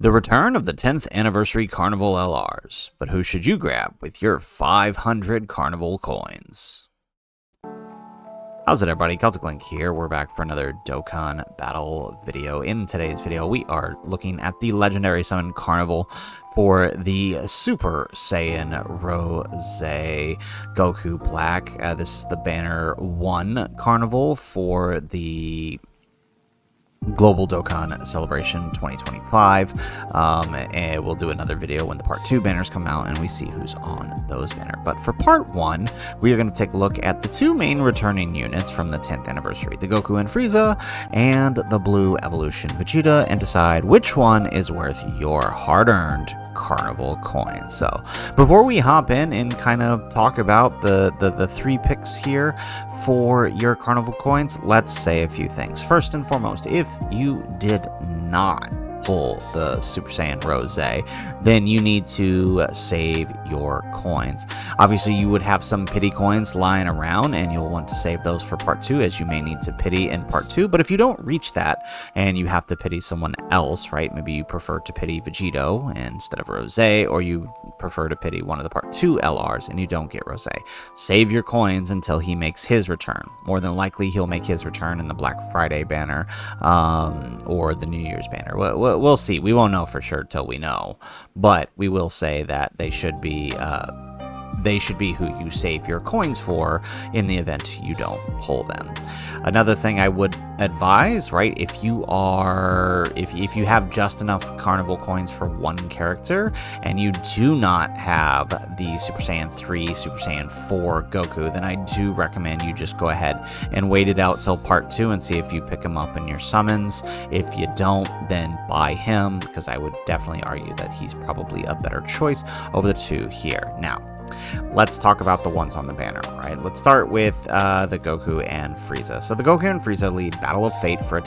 The return of the 10th anniversary Carnival LRs, but who should you grab with your 500 Carnival coins? How's it, everybody? Celtic Link here. We're back for another Dokkan Battle video. In today's video, we are looking at the Legendary Summon Carnival for the Super Saiyan Rose Goku Black. This is the Banner 1 Carnival for the Global Dokkan Celebration 2025, and we'll do another video when the Part 2 banners come out and we see who's on those banners. But for Part 1, we are going to take a look at the two main returning units from the 10th anniversary, the Goku and Frieza, and the Blue Evolution Vegeta, and decide which one is worth your hard-earned Carnival coins. So before we hop in and kind of talk about the three picks here for your Carnival coins, let's say a few things. First and foremost, if you did not pull the Super Saiyan Rose, then you need to save your coins. Obviously, you would have some pity coins lying around, and you'll want to save those for Part 2, as you may need to pity in Part 2. But if you don't reach that, and you have to pity someone else, right? Maybe you prefer to pity Vegito instead of Rose, or you prefer to pity one of the Part 2 LRs, and you don't get Rose. Save your coins until he makes his return. More than likely, he'll make his return in the Black Friday banner, or the New Year's banner. We'll see. We won't know for sure till we know, but we will say that they should be who you save your coins for in the event you don't pull them. Another thing I would advise, right, if you have just enough Carnival coins for one character and you do not have the Super Saiyan 3, Super Saiyan 4 Goku, then I do recommend you just go ahead and wait it out till Part 2 and see if you pick him up in your summons. If you don't, then buy him, because I would definitely argue that he's probably a better choice over the two here. Now, let's talk about the ones on the banner, right? Let's start with the Goku and Frieza. So the Goku and Frieza lead Battle of Fate for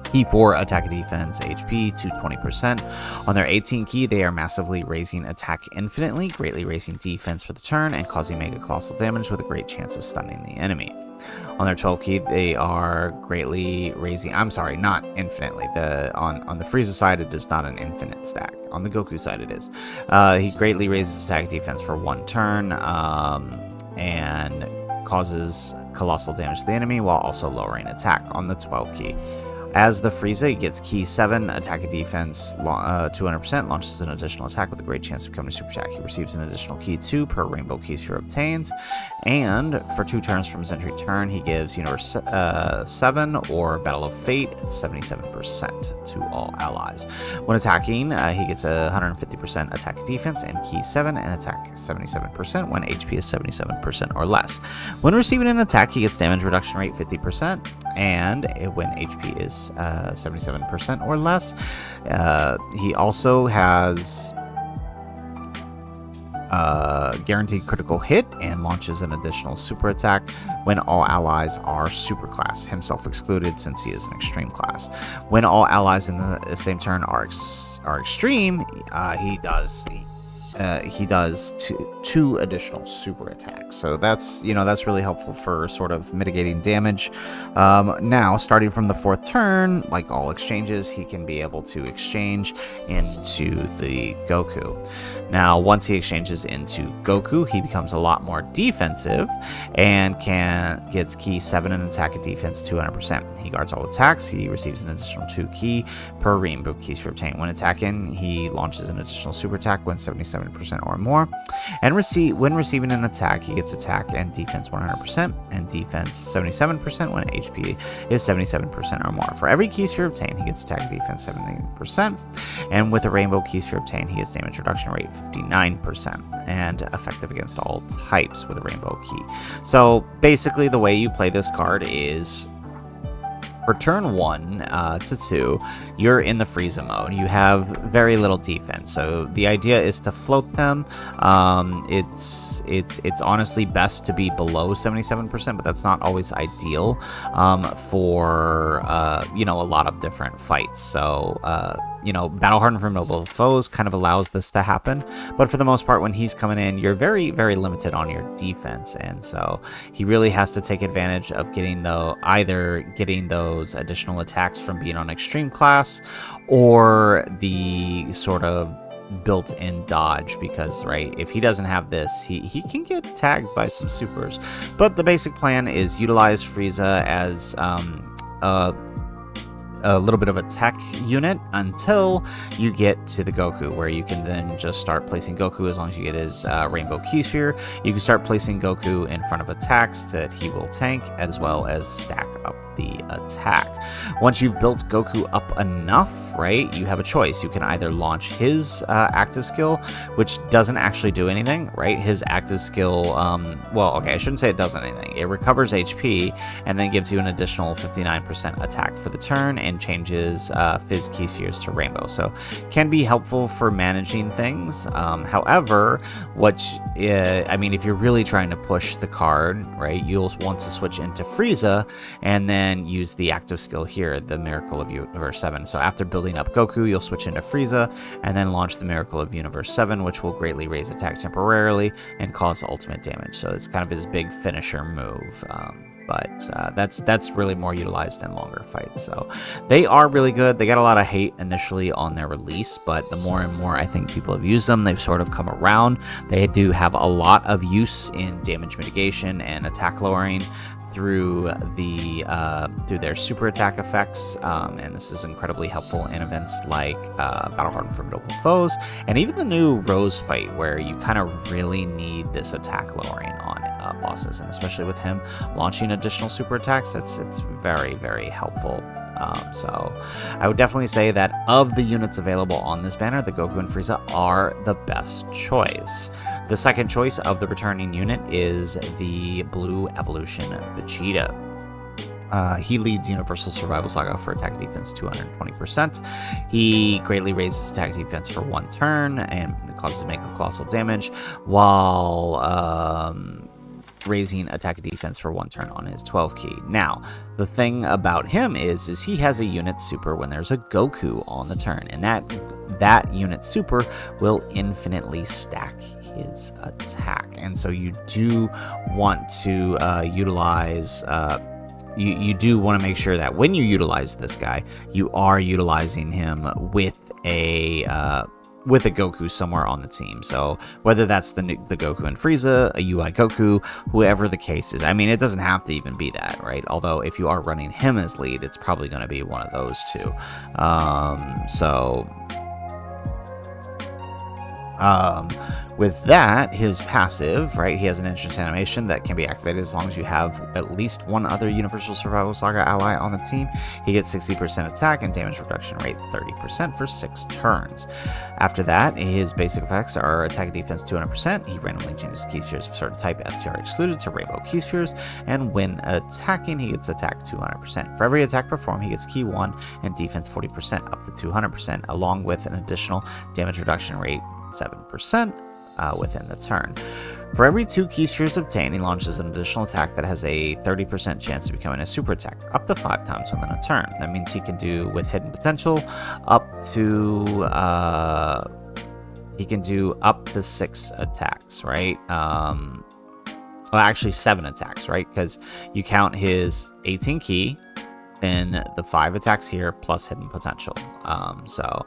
key 4 attack and defense HP to 20%. On their 18 key, they are massively raising attack infinitely, greatly raising defense for the turn, and causing mega colossal damage with a great chance of stunning the enemy. On their 12 key, they are greatly raising, I'm sorry, not infinitely. On the Frieza side, it is not an infinite stack. On the Goku side, it is. He greatly raises attack defense for one turn, and causes colossal damage to the enemy while also lowering attack on the 12 key. As the Frieza, he gets key 7, attack and defense 200%, launches an additional attack with a great chance of becoming a super attack. He receives an additional key 2 per rainbow key sphere obtained, and for 2 turns from his entry turn, he gives Universe 7 or Battle of Fate 77% to all allies. When attacking, he gets a 150% attack and defense and key 7 and attack 77% when HP is 77% or less. When receiving an attack, he gets damage reduction rate 50%, and when HP is 77% or less. He also has guaranteed critical hit and launches an additional super attack when all allies are super class, himself excluded since he is an extreme class. When all allies in the same turn are extreme, he does two additional super attacks. So that's really helpful for sort of mitigating damage. Now, starting from the 4th turn, like all exchanges, he can be able to exchange into the Goku. Now, once he exchanges into Goku, he becomes a lot more defensive and gets key 7 and attack and defense 200%. He guards all attacks. He receives an additional 2 key per rainbow keys for obtained. When attacking, he launches an additional super attack when 77% or more, and when receiving an attack, he gets attack and defense 100% and defense 77% when HP is 77% or more. For every key sphere obtained, he gets attack defense 70%, and with a rainbow key sphere obtained, he gets damage reduction rate 59% and effective against all types with a rainbow key. So basically, the way you play this card is, for turn 1 to 2, you're in the Frieza mode. You have very little defense, so the idea is to float them. It's honestly best to be below 77%, but that's not always ideal for a lot of different fights. So you know, Battle Hardened Formidable Foes kind of allows this to happen. But for the most part, when he's coming in, you're very, very limited on your defense. And so he really has to take advantage of either getting those additional attacks from being on Extreme Class, or the sort of built-in dodge, because right, if he doesn't have this, he can get tagged by some supers. But the basic plan is utilize Frieza as a little bit of a tech unit until you get to the Goku, where you can then just start placing Goku. As long as you get his Rainbow Key Sphere, you can start placing Goku in front of attacks that he will tank, as well as stack up the attack. Once you've built Goku up enough, right, you have a choice. You can either launch his active skill, which doesn't actually do anything, right? His active skill, well, okay, I shouldn't say it does anything. It recovers HP and then gives you an additional 59% attack for the turn, and changes Fizz Key Spheres to Rainbow. So can be helpful for managing things. However, I mean, if you're really trying to push the card, right, you'll want to switch into Frieza and then use the active skill here, the Miracle of Universe 7. So after building up Goku, you'll switch into Frieza and then launch the Miracle of Universe 7, which will greatly raise attack temporarily and cause ultimate damage. So it's kind of his big finisher move. But that's really more utilized in longer fights. So they are really good. They got a lot of hate initially on their release, but the more and more I think people have used them, they've sort of come around. They do have a lot of use in damage mitigation and attack lowering through their super attack effects, and this is incredibly helpful in events like Battle Hardened Formidable Foes, and even the new Rose fight, where you kind of really need this attack lowering on bosses, and especially with him launching additional super attacks, it's very, very helpful. So I would definitely say that of the units available on this banner, the Goku and Frieza are the best choice. The second choice of the returning unit is the Blue Evolution Vegeta. He leads Universal Survival Saga for attack defense 220%. He greatly raises attack defense for one turn and causes Make a Colossal damage, while raising attack defense for one turn on his 12 key. Now, the thing about him is he has a unit super when there's a Goku on the turn, and that unit super will infinitely stack his attack. And so you do want to utilize you do want to make sure that when you utilize this guy, you are utilizing him with a Goku somewhere on the team. So whether that's the Goku and Frieza, a UI Goku, whoever the case is. I mean, it doesn't have to even be that, right? Although if you are running him as lead, it's probably going to be one of those two. With that, his passive, right, he has an entrance animation that can be activated as long as you have at least one other Universal Survival Saga ally on the team. He gets 60% attack and damage reduction rate 30% for 6 turns. After that, his basic effects are attack defense 200%. He randomly changes key spheres of certain type STR excluded to Rainbow Key Spheres, and when attacking, he gets attack 200%. For every attack performed, he gets key 1 and defense 40% up to 200%, along with an additional damage reduction rate 7%. Within the turn. For every 2 key spheres obtained, he launches an additional attack that has a 30% chance of becoming a super attack, up to 5 times within a turn. That means he can do, with hidden potential, up to 6 attacks, right? Well, actually 7 attacks, right? Because you count his 18 key, then the 5 attacks here plus hidden potential. So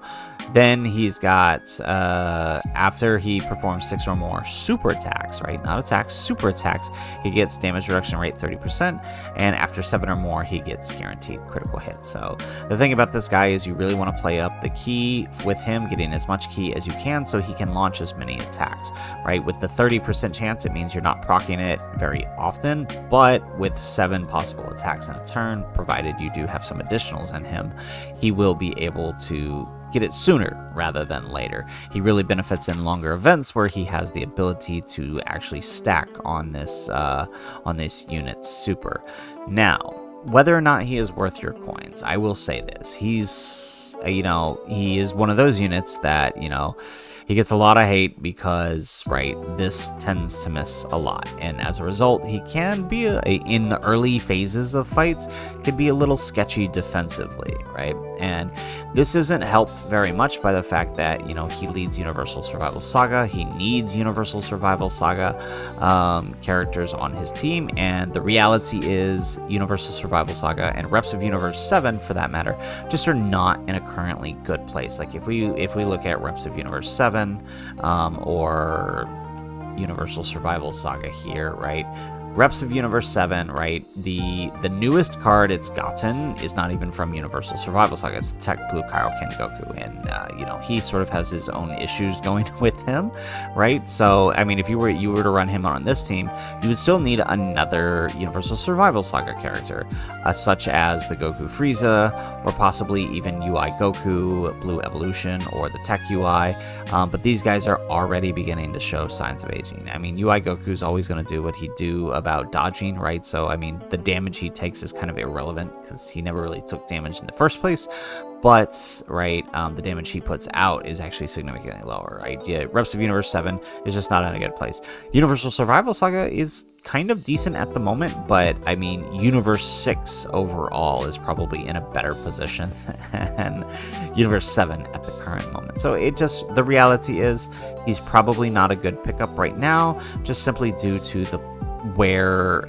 then he's got, after he performs 6 or more super attacks, right? Not attacks, super attacks, he gets damage reduction rate 30%. And after 7 or more, he gets guaranteed critical hit. So the thing about this guy is you really want to play up the key with him, getting as much key as you can so he can launch as many attacks, right? With the 30% chance, it means you're not proccing it very often, but with 7 possible attacks in a turn, provided you do have some additionals in him, he will be able to get it sooner rather than later. He really benefits in longer events where he has the ability to actually stack on this unit super. Now, whether or not he is worth your coins, I will say this: he is one of those units that, he gets a lot of hate because, right, this tends to miss a lot. And as a result, he can be, in the early phases of fights, could be a little sketchy defensively, right? And this isn't helped very much by the fact that, you know, he leads Universal Survival Saga. He needs Universal Survival Saga characters on his team. And the reality is Universal Survival Saga and Reps of Universe 7, for that matter, just are not in a currently good place. Like if we look at Reps of Universe 7 or Universal Survival Saga here, right? Reps of Universe 7, right? The newest card it's gotten is not even from Universal Survival Saga. It's the Tech Blue Kaioken Goku. And, you know, he sort of has his own issues going with him, right? So, I mean, if you were to run him on this team, you would still need another Universal Survival Saga character, such as the Goku Frieza, or possibly even UI Goku, Blue Evolution, or the Tech UI. But these guys are already beginning to show signs of aging. I mean, UI Goku is always going to do what he do about dodging, right? So, I mean, the damage he takes is kind of irrelevant because he never really took damage in the first place. But, right, the damage he puts out is actually significantly lower, right? Yeah, Reps of Universe 7 is just not in a good place. Universal Survival Saga is kind of decent at the moment, but, I mean, Universe 6 overall is probably in a better position than Universe 7 at the current moment. So it just, the reality is, he's probably not a good pickup right now, just simply due to where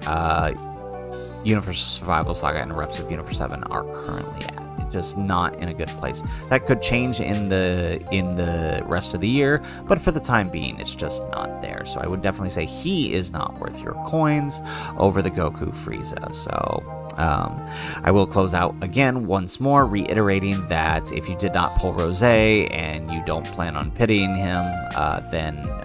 Universal Survival Saga and Reps of Universe 7 are currently at. Just not in a good place. That could change in the rest of the year, but for the time being, it's just not there. So I would definitely say he is not worth your coins over the Goku Frieza. So I will close out again once more, reiterating that if you did not pull Rose and you don't plan on pitying him,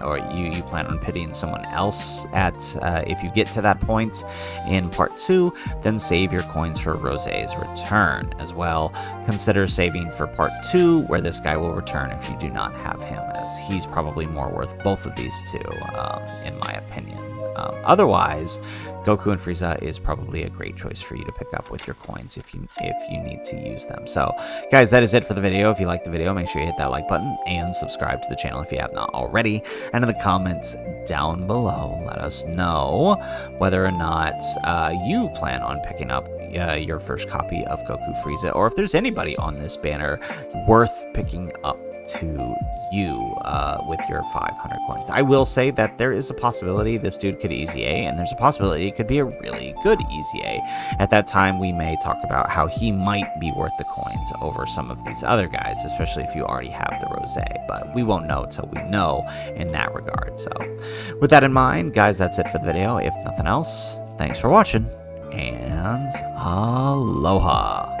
or you plan on pitying someone else if you get to that point in part 2, then save your coins for Rose's return as well. Consider saving for part 2, where this guy will return if you do not have him, as he's probably more worth both of these two, in my opinion. Otherwise, Goku and Frieza is probably a great choice for you to pick up with your coins if you need to use them. So, guys, that is it for the video. If you liked the video, make sure you hit that like button and subscribe to the channel if you have not already. And in the comments down below, let us know whether or not you plan on picking up your first copy of Goku Frieza, or if there's anybody on this banner worth picking up to you with your 500 coins. I will say that there is a possibility this dude could easy A, and there's a possibility it could be a really good easy A. At that time, we may talk about how he might be worth the coins over some of these other guys, especially if you already have the Rose, but we won't know till we know in that regard. So with that in mind, guys, that's it for the video. If nothing else, thanks for watching, and aloha.